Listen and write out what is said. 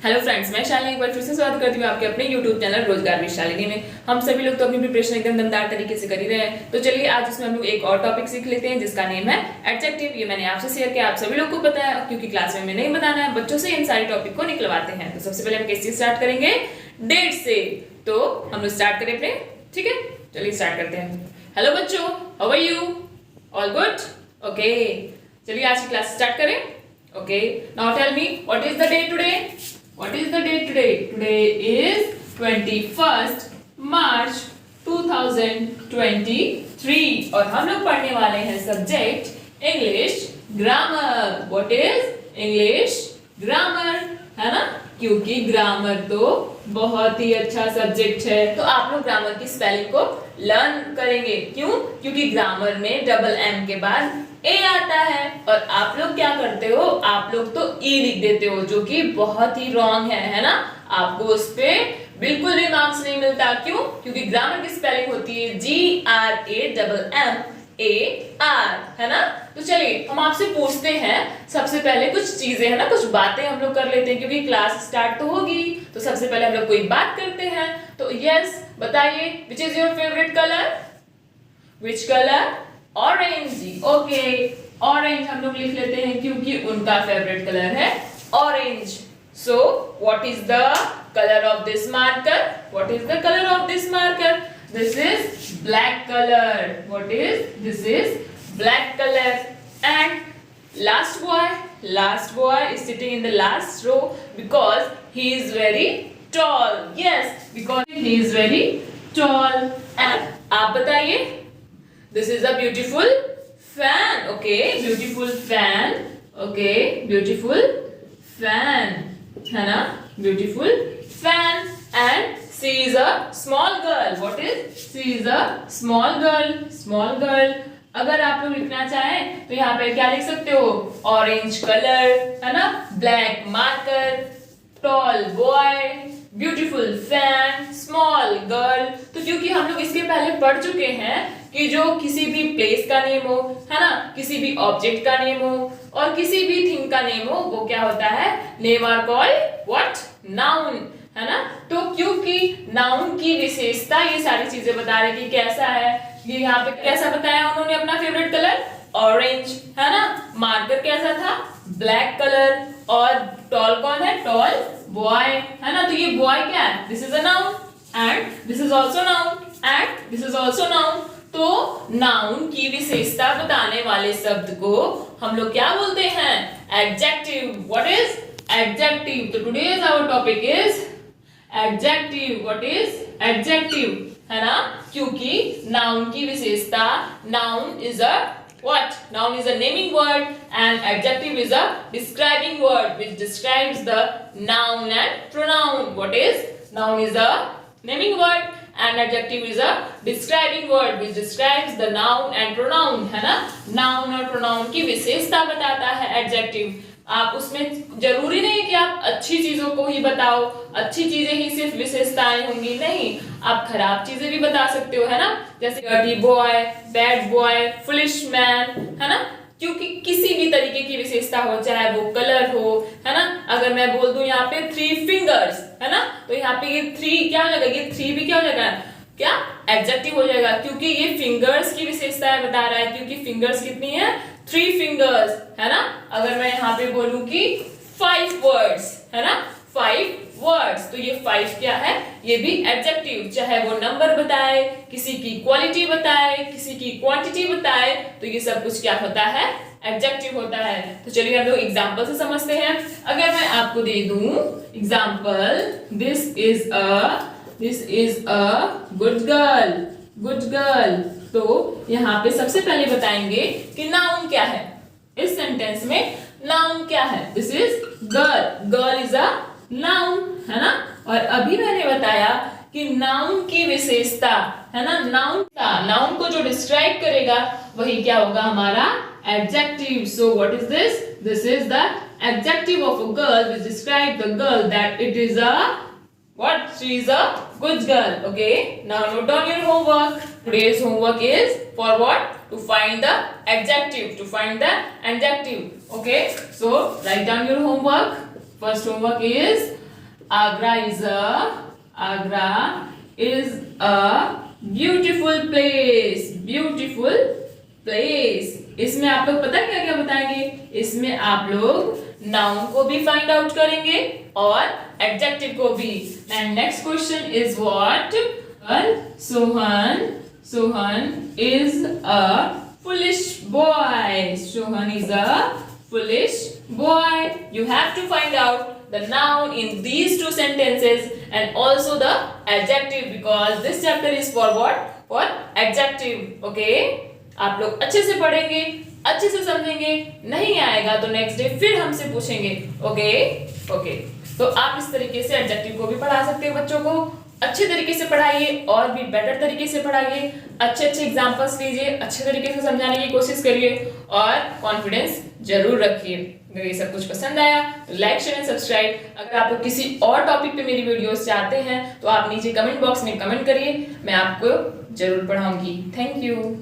Hello friends, मैं शालिनी एक बार फिर से स्वागत करती हूँ आपके अपने यूट्यूब चैनल रोजगार विद शालिनी में। हम सभी लोग तो अपनी प्रिपरेशन एकदम दमदार तरीके से कर ही रहे हैं, तो चलिए आज इसमें हम लोग एक और टॉपिक सीख लेते हैं जिसका नेम है एडजेक्टिव। ये मैंने आपसे शेयर किया, आप सभी लोग को पता है क्योंकि क्लास में नहीं बताना है, बच्चों से इन सारे टॉपिक को निकलवाते हैं। तो सबसे पहले हम किससे स्टार्ट करेंगे? डेट से। तो हम लोग स्टार्ट करें अपने, ठीक है, चलिए स्टार्ट करते हैं। हेलो बच्चों, how are you? All good? Okay, चलिए आज की क्लास स्टार्ट करें। Okay, now tell me what is the day today? What is the date today? Today is 21st March 2023 और हम लोग पढ़ने वाले हैं subject English grammar. What is English grammar, है ना? क्योंकि ग्रामर तो बहुत ही अच्छा सब्जेक्ट है, तो आप लोग ग्रामर की स्पेलिंग को लर्न करेंगे। क्यों? क्योंकि ग्रामर में डबल एम के बाद ए आता है और आप लोग क्या करते हो, आप लोग तो ई लिख देते हो, जो कि बहुत ही रॉन्ग है ना? आपको उस पे बिल्कुल भी मार्क्स नहीं मिलता। क्यों? क्योंकि ग्रामर की स्पेलिंग होती है GRAMMAR, है ना? तो चलिए हम आपसे पूछते हैं, सबसे पहले कुछ चीजें है ना, कुछ बातें हम लोग कर लेते हैं क्योंकि क्लास स्टार्ट तो होगी। तो सबसे पहले हम लोग कोई बात करते हैं। तो यस, बताइए, which is your favourite colour? Which colour? Orange. Okay, orange हम लोग लिख लेते हैं क्योंकि उनका फेवरेट कलर है orange. So what is the colour of this marker? What is the colour of this marker? This is black colour. What is this? Is black colour. And last boy is sitting in the last row because he is very tall. Yes, because he is very tall. And आप बताइए, this is a beautiful fan. Okay, beautiful fan. Okay, beautiful fan, है ना? Beautiful fan. And she is a small girl. What is? She is a small girl. Small girl. अगर आप लोग लिखना चाहें तो यहाँ पे क्या लिख सकते हो? ऑरेंज कलर, है ना? Black marker, tall boy, beautiful fan, small girl. तो क्योंकि हम लोग इसके पहले पढ़ चुके हैं कि जो किसी भी प्लेस का नेम हो, है ना, किसी भी ऑब्जेक्ट का नेम हो और किसी भी थिंग का नेम हो, वो क्या होता है? Name are called what? Noun, है ना? तो क्योंकि नाउन की विशेषता ये सारी चीजें बता रहे कि कैसा है। ये यहाँ पे कैसा बताया उन्होंने अपना फेवरेट कलर? ऑरेंज, है ना? मार्कर कैसा था? Black colour. और टॉल कौन है? टॉल बॉय, है ना? तो ये बॉय क्या है? This is a noun and this is also noun and this is also noun. तो नाउन की विशेषता बताने वाले शब्द को हम लोग क्या बोलते हैं? एडजेक्टिव। What is adjective? तो today's our topic is adjective. What is adjective, है ना? क्योंकि नाउन की विशेषता, noun is a what? Noun is a naming word and adjective is a describing word which describes the noun and pronoun. What is? Noun is a naming word and adjective is a describing word which describes the noun and pronoun, है ना? Noun और pronoun की विशेषता बताता है adjective। आप उसमें जरूरी नहीं कि आप अच्छी चीजों को ही बताओ, अच्छी चीजें ही सिर्फ विशेषताएं होंगी, नहीं, आप खराब चीजें भी बता सकते हो, है ना? जैसे dirty boy, bad boy, foolish man, है ना? क्योंकि किसी भी तरीके की विशेषता हो, चाहे वो कलर हो, है ना? अगर मैं बोल दूं यहाँ पे 3 फिंगर्स, है ना, तो यहाँ पे ये 3 क्या हो जाएगा? ये 3 भी क्या हो जाएगा? क्या? एडजेक्टिव हो जाएगा, क्योंकि ये फिंगर्स की विशेषताएं बता रहा है। क्योंकि फिंगर्स कितनी है? 3 फिंगर्स, है ना? अगर मैं यहाँ पे बोलूं कि 5 वर्ड्स, है ना, 5 वर्ड्स, तो ये 5 क्या है? ये भी एडजेक्टिव, चाहे वो नंबर बताए, किसी की क्वालिटी बताए, किसी की क्वांटिटी बताए, तो ये सब कुछ क्या होता है? एडजेक्टिव होता है। तो चलिए हम लोग एग्जांपल से समझते हैं। अगर मैं आपको दे दूं example, this is a good girl. Good girl, तो यहाँ पे सबसे पहले बताएंगे कि नाउन क्या है। इस सेंटेंस में नाउन क्या है? This is girl. Girl is a noun, है ना? और अभी मैंने बताया कि नाउन की विशेषता, है ना, नाउन को जो डिस्क्राइब करेगा वही क्या होगा? हमारा adjective. So what is this? This is the adjective of a girl which describe the girl that it is a what? She is a good girl. Okay, now note down your homework. Today's homework is for what? To find the adjective, to find the adjective. Okay, so write down your homework. First homework is Agra is a beautiful place. इसमें आप लोग पता क्या क्या बताएंगे? इसमें आप लोग नाउन को भी फाइंड आउट करेंगे और एडजेक्टिव को भी। And next question is what? Sohan is a foolish boy. Sohan is a foolish boy. You have to find out the noun in these two sentences and also the adjective, because this chapter is for what? For adjective. Okay? आप लोग अच्छे से पढ़ेंगे, अच्छे से समझेंगे। नहीं आएगा तो नेक्स्ट डे फिर हमसे पूछेंगे। ओके। तो आप इस तरीके से एडजेक्टिव को भी पढ़ा सकते हो बच्चों को। अच्छे तरीके से पढ़ाइए और भी बेटर तरीके से पढ़ाइए। अच्छे एग्जांपल्स लीजिए, अच्छे तरीके से समझाने की कोशिश करिए और कॉन्फिडेंस जरूर रखिए। अगर ये सब कुछ पसंद आया तो लाइक, शेयर एंड सब्सक्राइब। अगर आप लोग किसी और टॉपिक पे मेरी वीडियोस चाहते हैं तो आप नीचे कमेंट बॉक्स में कमेंट करिए, मैं आपको जरूर पढ़ाऊंगी। Thank you.